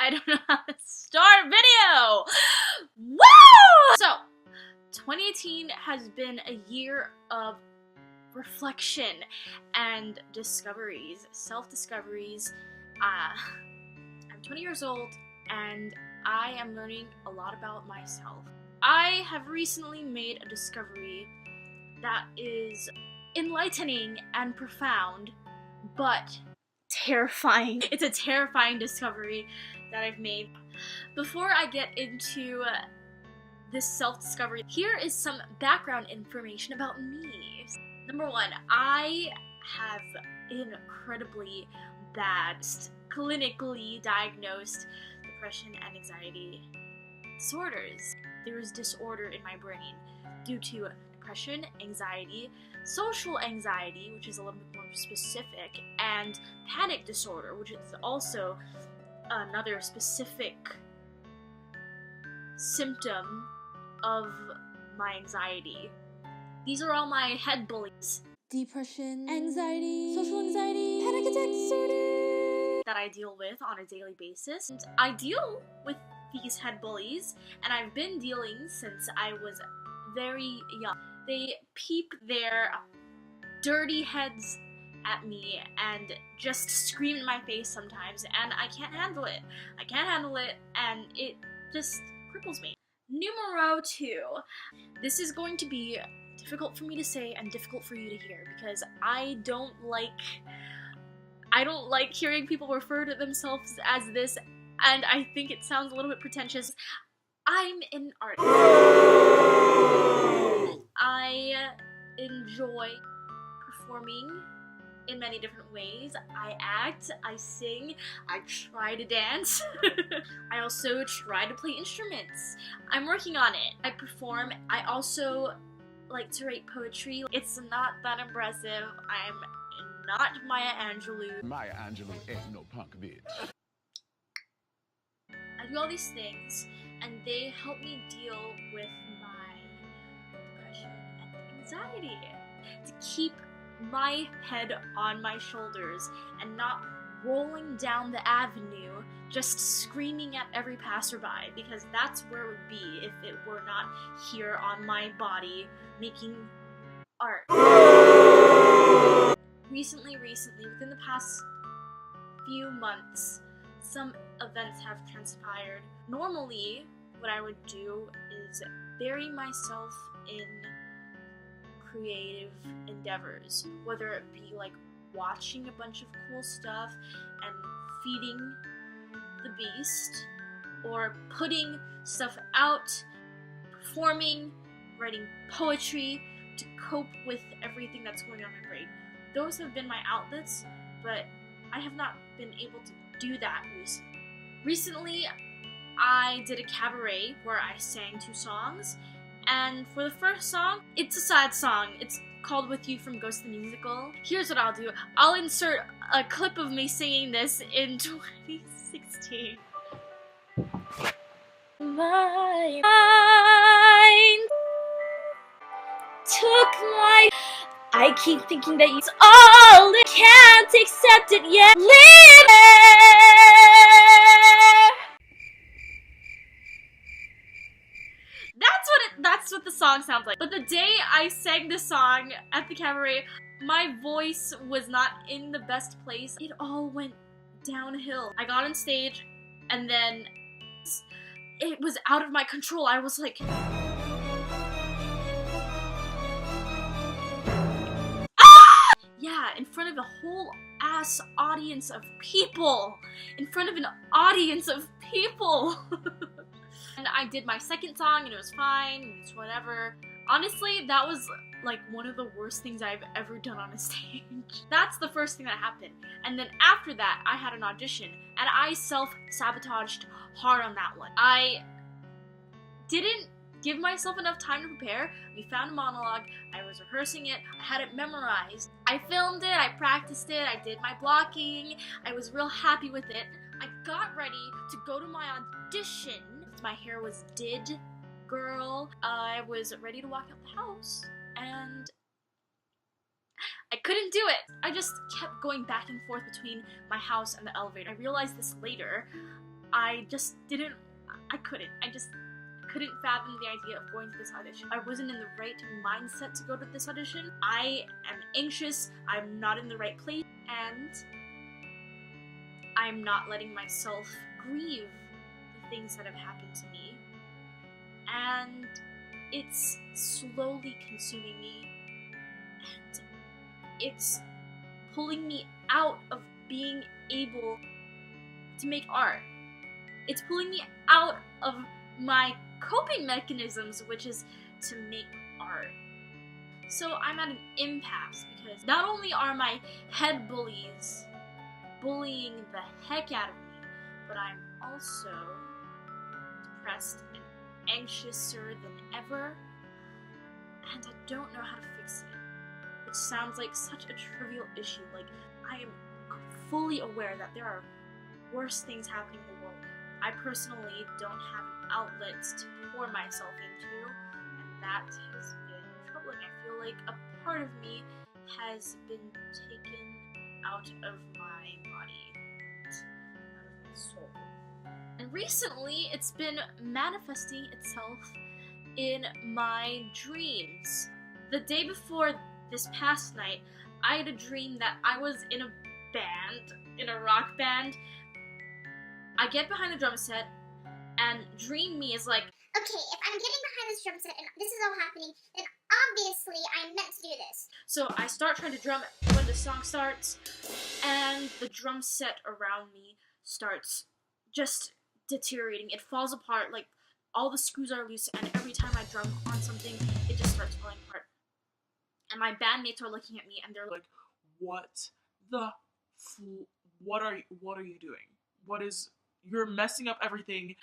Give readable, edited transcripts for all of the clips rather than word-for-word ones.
I don't know how to start a video! Woo! So, 2018 has been a year of reflection and discoveries, self-discoveries. I'm 20 years old and I am learning a lot about myself. I have recently made a discovery that is enlightening and profound, but terrifying. It's a terrifying discovery that I've made. Before I get into this self-discovery, here is some background information about me. Number one, I have incredibly bad, clinically diagnosed depression and anxiety disorders. There is disorder in my brain due to depression, anxiety, social anxiety, which is a little bit more specific, and panic disorder, which is also another specific symptom of my anxiety. These are all my head bullies. Depression, anxiety, social anxiety, panic attack disorder that I deal with on a daily basis. And I deal with these head bullies, and I've been dealing since I was very young. They peep their dirty heads at me and just scream in my face sometimes, and I can't handle it. I can't handle it, and it just cripples me. Numero 2. This is going to be difficult for me to say and difficult for you to hear because I don't like hearing people refer to themselves as this, and I think it sounds a little bit pretentious. I'm an artist. I enjoy performing in many different ways. I act, I sing, I try to dance. I also try to play instruments. I'm working on it. I perform. I also like to write poetry. It's not that impressive. I'm not Maya Angelou. Maya Angelou ain't no punk bitch. I do all these things, and they help me deal with my depression and anxiety. To keep my head on my shoulders and not rolling down the avenue just screaming at every passerby, because that's where it would be if it were not here on my body making art. Recently, within the past few months, some events have transpired. Normally, what I would do is bury myself in creative endeavors, whether it be like watching a bunch of cool stuff and feeding the beast, or putting stuff out, performing, writing poetry to cope with everything that's going on in my brain. Those have been my outlets, but I have not been able to do that recently. Recently, I did a cabaret where I sang 2 songs, and for the first song, it's a sad song. It's called With You from Ghost the Musical. Here's what I'll do. I'll insert a clip of me singing this in 2016. My mind took my... I keep thinking that it's all it can't accept it yet. Live That's what the song sounds like. But the day I sang this song at the cabaret, my voice was not in the best place. It all went downhill. I got on stage, and then it was out of my control. I was like... ah! Yeah, in front of a whole ass audience of people. In front of an audience of people. And I did my second song, and it was fine, it's whatever. Honestly, that was like one of the worst things I've ever done on a stage. That's the first thing that happened. And then after that, I had an audition, and I self-sabotaged hard on that one. I didn't give myself enough time to prepare. We found a monologue, I was rehearsing it, I had it memorized. I filmed it, I practiced it, I did my blocking, I was real happy with it. I got ready to go to my audition. My hair was did, girl. I was ready to walk out the house, and I couldn't do it. I just kept going back and forth between my house and the elevator. I realized this later. I just didn't, I just couldn't fathom the idea of going to this audition. I wasn't in the right mindset to go to this audition. I am anxious, I'm not in the right place, and I'm not letting myself grieve the things that have happened to me. And it's slowly consuming me, and it's pulling me out of being able to make art. It's pulling me out of my coping mechanisms, which is to make art. So I'm at an impasse because not only are my head bullies bullying the heck out of me, but I'm also depressed and anxiouser than ever, and I don't know how to fix it. Which sounds like such a trivial issue. Like, I am fully aware that there are worse things happening in the world. I personally don't have an outlet to pour myself into, and that has been troubling. I feel like a part of me has been taken out of my body, out of my soul. And recently, it's been manifesting itself in my dreams. The day before this past night, I had a dream that I was in a band, in a rock band. I get behind the drum set, and Dream Me is like, okay, if I'm getting behind this drum set and this is all happening, then obviously I'm meant to do this. So I start trying to drum when the song starts, and the drum set around me starts just deteriorating. It falls apart, like all the screws are loose, and every time I drum on something, it just starts falling apart. And my bandmates are looking at me, and they're like, what are you doing? You're messing up everything.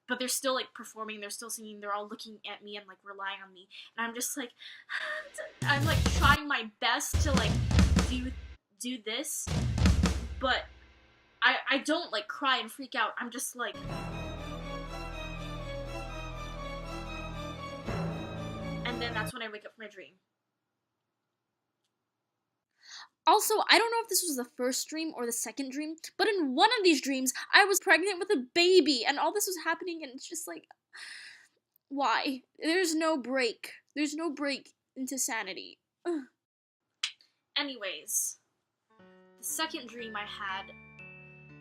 But they're still like performing, they're still singing, they're all looking at me and like relying on me. And I'm just like, I'm like trying my best to like do this, but I don't like cry and freak out. I'm just like, and then that's when I wake up from my dream. Also, I don't know if this was the first dream or the second dream, but in one of these dreams, I was pregnant with a baby, and all this was happening, and it's just like, why? There's no break. There's no break into sanity. Ugh. Anyways, the second dream I had,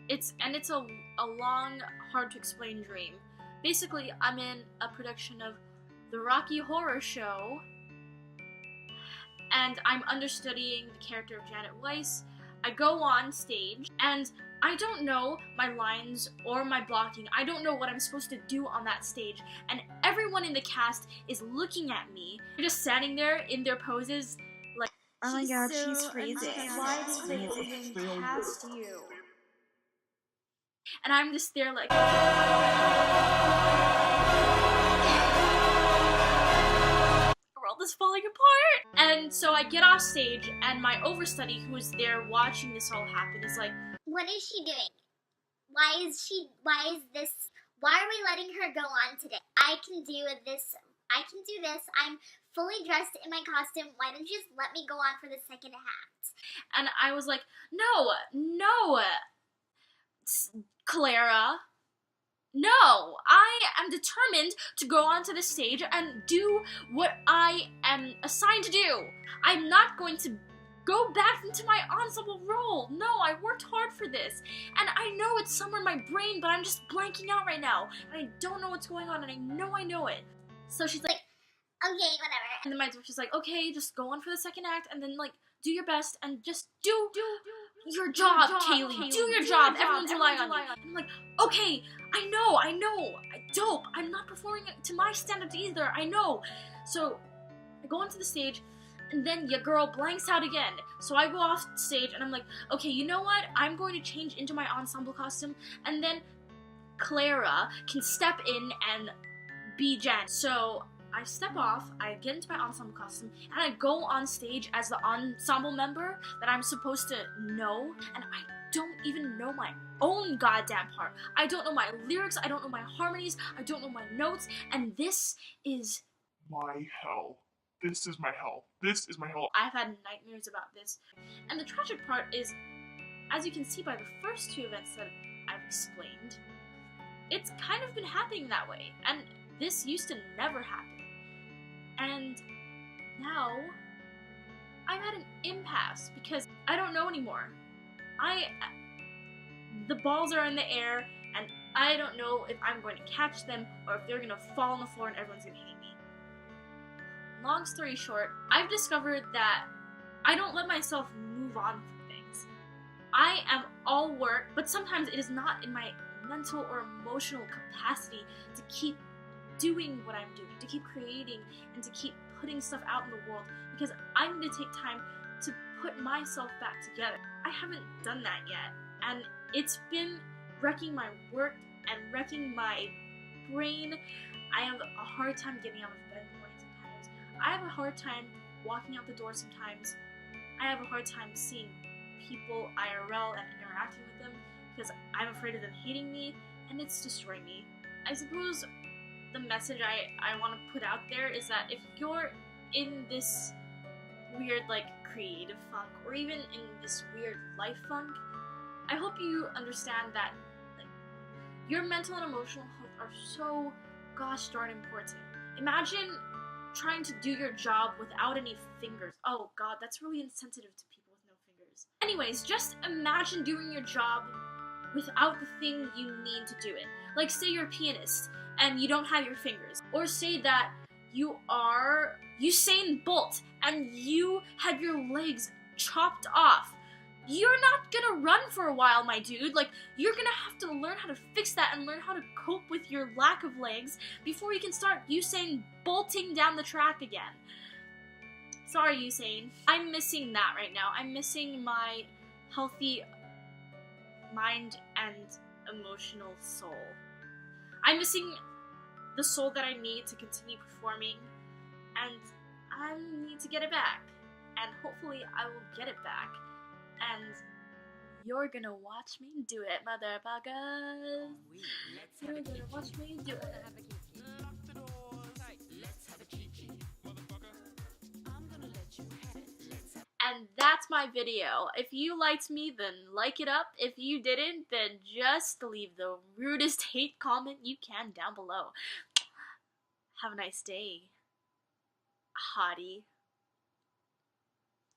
it's a long, hard to explain dream. Basically, I'm in a production of the Rocky Horror Show, and I'm understudying the character of Janet Weiss. I go on stage, and I don't know my lines or my blocking. I don't know what I'm supposed to do on that stage, and everyone in the cast is looking at me. They're just standing there in their poses, like, Oh my god, so she's freezing. Why did they even cast you? And I'm just there like, world is falling apart. And so I get off stage, and my overstudy, who is there watching this all happen, is like, What is she doing? Why are we letting her go on today? I can do this. I'm fully dressed in my costume. Why don't you just let me go on for the second act? and I was like, no, Clara. No, I am determined to go onto the stage and do what I am assigned to do. I'm not going to go back into my ensemble role. No, I worked hard for this. And I know it's somewhere in my brain, but I'm just blanking out right now. And I don't know what's going on, and I know it. So she's like, Okay, whatever. and then my director's like, okay, just go on for the second act, and then, like, do your best, and just do your job, Kaylee. Do your job. Everyone's relying on you. And I'm like, okay, I know. Dope. I'm not performing to my standards either. I know. So I go onto the stage, and then your girl blanks out again. So I go off stage, and I'm like, okay, you know what? I'm going to change into my ensemble costume, and then Clara can step in and be Jen. So I step off, I get into my ensemble costume, and I go on stage as the ensemble member that I'm supposed to know, and I don't even know my own goddamn part. I don't know my lyrics, I don't know my harmonies, I don't know my notes, and this is My hell. This is my hell. This is my hell. I've had nightmares about this. And the tragic part is, as you can see by the first two events that I've explained, it's kind of been happening that way, and this used to never happen. And now I'm at an impasse because I don't know anymore. The balls are in the air, and I don't know if I'm going to catch them or if they're gonna fall on the floor and everyone's gonna hate me. Long story short, I've discovered that I don't let myself move on from things. I am all work, but sometimes it is not in my mental or emotional capacity to keep doing what I'm doing, to keep creating, and to keep putting stuff out in the world, because I need to take time to put myself back together. I haven't done that yet, and it's been wrecking my work and wrecking my brain. I have a hard time getting out of bed in the morning sometimes. I have a hard time walking out the door sometimes. I have a hard time seeing people IRL and interacting with them because I'm afraid of them hating me, and it's destroying me. I suppose the message I want to put out there is that if you're in this weird, like, creative funk, or even in this weird life funk, I hope you understand that, like, your mental and emotional health are so gosh darn important. Imagine trying to do your job without any fingers. Oh god, that's really insensitive to people with no fingers. Anyways, just imagine doing your job without the thing you need to do it. Like, say you're a pianist and you don't have your fingers. Or say that you are Usain Bolt and you had your legs chopped off. You're not gonna run for a while, my dude. Like, you're gonna have to learn how to fix that and learn how to cope with your lack of legs before you can start Usain bolting down the track again. Sorry, Usain. I'm missing that right now. I'm missing my healthy mind and emotional soul. I'm missing the soul that I need to continue performing, and I need to get it back. And hopefully I will get it back. And you're gonna watch me do it, motherfuckers. You're gonna watch me do it. And that's my video. If you liked me, then like it up. If you didn't, then just leave the rudest hate comment you can down below. Have a nice day, hottie.